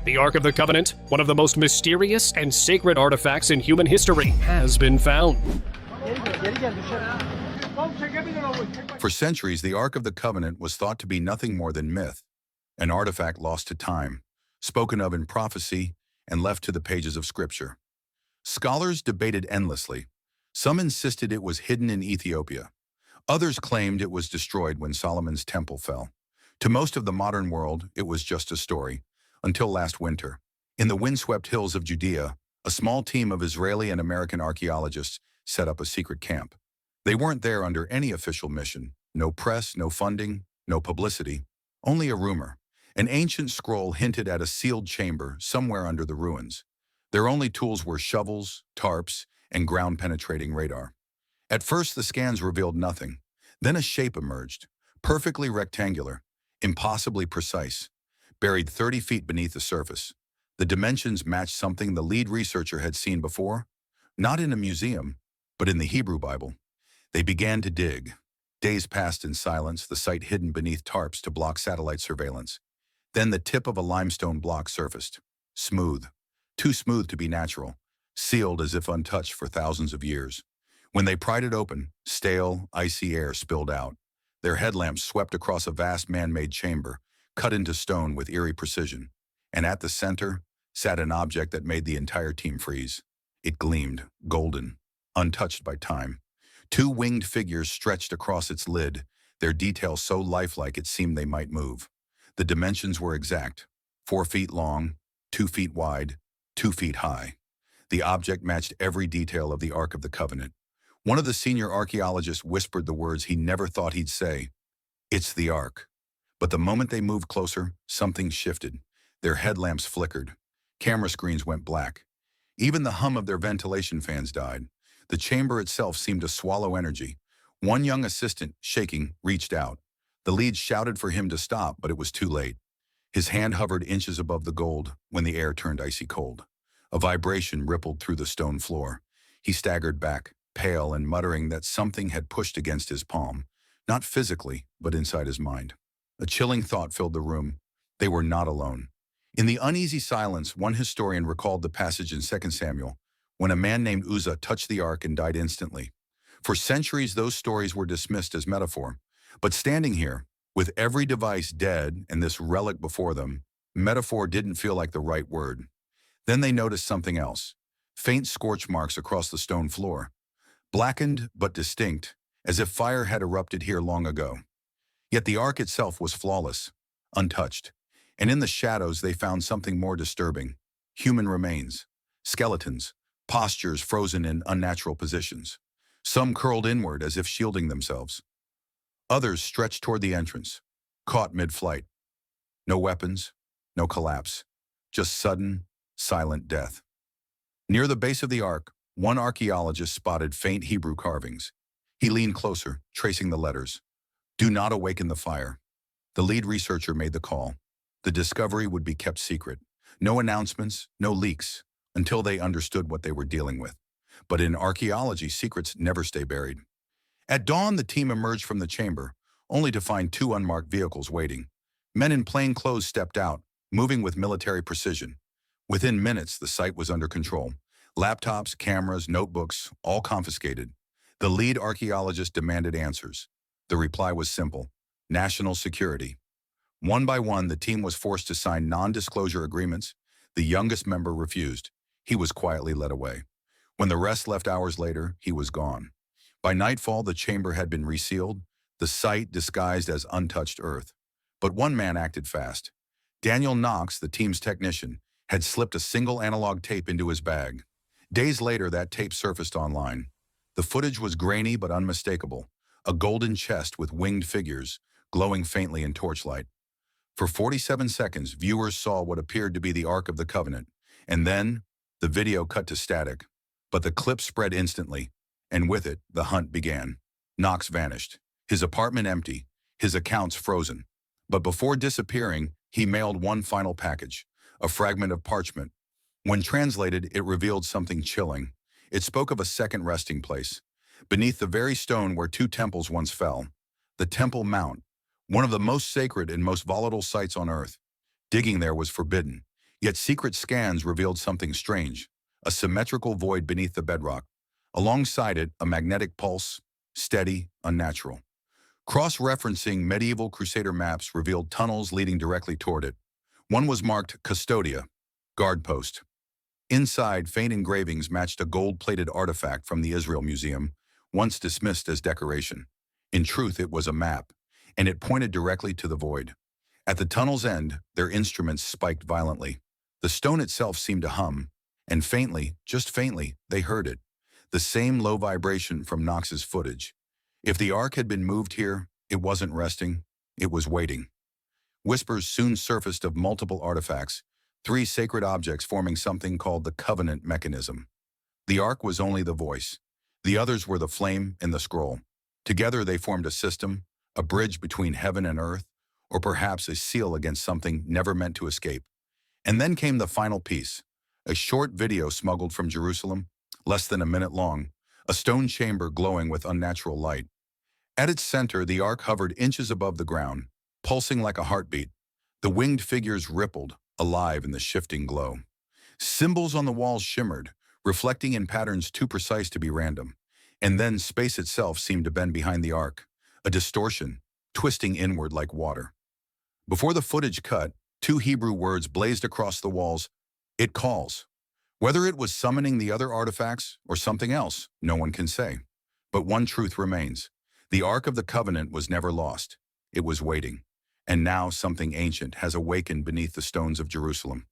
The Ark of the Covenant, one of the most mysterious and sacred artifacts in human history, has been found. For centuries, the Ark of the Covenant was thought to be nothing more than myth, an artifact lost to time, spoken of in prophecy, and left to the pages of Scripture. Scholars debated endlessly. Some insisted it was hidden in Ethiopia. Others claimed it was destroyed when Solomon's temple fell. To most of the modern world, it was just a story, until last winter. In the windswept hills of Judea, a small team of Israeli and American archaeologists set up a secret camp. They weren't there under any official mission. No press, no funding, no publicity. Only a rumor. An ancient scroll hinted at a sealed chamber somewhere under the ruins. Their only tools were shovels, tarps, and ground-penetrating radar. At first, the scans revealed nothing. Then a shape emerged, perfectly rectangular, impossibly precise, buried 30 feet beneath the surface. The dimensions matched something the lead researcher had seen before, not in a museum, but in the Hebrew Bible. They began to dig. Days passed in silence, the site hidden beneath tarps to block satellite surveillance. Then the tip of a limestone block surfaced. Smooth. Too smooth to be natural. Sealed as if untouched for thousands of years. When they pried it open, stale, icy air spilled out. Their headlamps swept across a vast man-made chamber, cut into stone with eerie precision. And at the center sat an object that made the entire team freeze. It gleamed, golden, untouched by time. Two winged figures stretched across its lid, their detail so lifelike it seemed they might move. The dimensions were exact, 4 feet long, 2 feet wide, 2 feet high. The object matched every detail of the Ark of the Covenant. One of the senior archaeologists whispered the words he never thought he'd say. "It's the Ark." But the moment they moved closer, something shifted. Their headlamps flickered. Camera screens went black. Even the hum of their ventilation fans died. The chamber itself seemed to swallow energy. One young assistant, shaking, reached out. The lead shouted for him to stop, but it was too late. His hand hovered inches above the gold when the air turned icy cold. A vibration rippled through the stone floor. He staggered back, pale and muttering that something had pushed against his palm. Not physically, but inside his mind. A chilling thought filled the room. They were not alone. In the uneasy silence, one historian recalled the passage in 2 Samuel, when a man named Uzzah touched the ark and died instantly. For centuries, those stories were dismissed as metaphor. But standing here, with every device dead and this relic before them, metaphor didn't feel like the right word. Then they noticed something else. Faint scorch marks across the stone floor. Blackened but distinct, as if fire had erupted here long ago. Yet the ark itself was flawless, untouched. And in the shadows they found something more disturbing. Human remains, skeletons, postures frozen in unnatural positions. Some curled inward as if shielding themselves. Others stretched toward the entrance, caught mid-flight. No weapons, no collapse, just sudden, silent death. Near the base of the ark, one archaeologist spotted faint Hebrew carvings. He leaned closer, tracing the letters. "Do not awaken the fire." The lead researcher made the call. The discovery would be kept secret. No announcements, no leaks, until they understood what they were dealing with. But in archaeology, secrets never stay buried. At dawn, the team emerged from the chamber, only to find 2 unmarked vehicles waiting. Men in plain clothes stepped out, moving with military precision. Within minutes, the site was under control. Laptops, cameras, notebooks, all confiscated. The lead archaeologist demanded answers. The reply was simple: national security. One by one, the team was forced to sign non-disclosure agreements. The youngest member refused. He was quietly led away. When the rest left hours later, he was gone. By nightfall, the chamber had been resealed, the site disguised as untouched earth. But one man acted fast. Daniel Knox, the team's technician, had slipped a single analog tape into his bag. Days later, that tape surfaced online. The footage was grainy but unmistakable. A golden chest with winged figures, glowing faintly in torchlight. For 47 seconds, viewers saw what appeared to be the Ark of the Covenant. And then, the video cut to static. But the clip spread instantly, and with it, the hunt began. Knox vanished, his apartment empty, his accounts frozen. But before disappearing, he mailed one final package, a fragment of parchment. When translated, it revealed something chilling. It spoke of a second resting place, beneath the very stone where 2 temples once fell. The Temple Mount, one of the most sacred and most volatile sites on earth. Digging there was forbidden. Yet secret scans revealed something strange, a symmetrical void beneath the bedrock. Alongside it, a magnetic pulse, steady, unnatural. Cross-referencing medieval Crusader maps revealed tunnels leading directly toward it. One was marked Custodia, guard post. Inside, faint engravings matched a gold-plated artifact from the Israel Museum, once dismissed as decoration. In truth, it was a map, and it pointed directly to the void. At the tunnel's end, their instruments spiked violently. The stone itself seemed to hum, and faintly, just faintly, they heard it. The same low vibration from Knox's footage. If the Ark had been moved here, it wasn't resting, it was waiting. Whispers soon surfaced of multiple artifacts, 3 sacred objects forming something called the Covenant mechanism. The Ark was only the voice. The others were the flame and the scroll. Together they formed a system, a bridge between heaven and earth, or perhaps a seal against something never meant to escape. And then came the final piece, a short video smuggled from Jerusalem, less than a minute long, a stone chamber glowing with unnatural light. At its center, the Ark hovered inches above the ground, pulsing like a heartbeat. The winged figures rippled, alive in the shifting glow. Symbols on the walls shimmered, reflecting in patterns too precise to be random. And then space itself seemed to bend behind the Ark, a distortion, twisting inward like water. Before the footage cut, 2 Hebrew words blazed across the walls: "It calls." Whether it was summoning the other artifacts or something else, no one can say. But one truth remains. The Ark of the Covenant was never lost. It was waiting. And now something ancient has awakened beneath the stones of Jerusalem.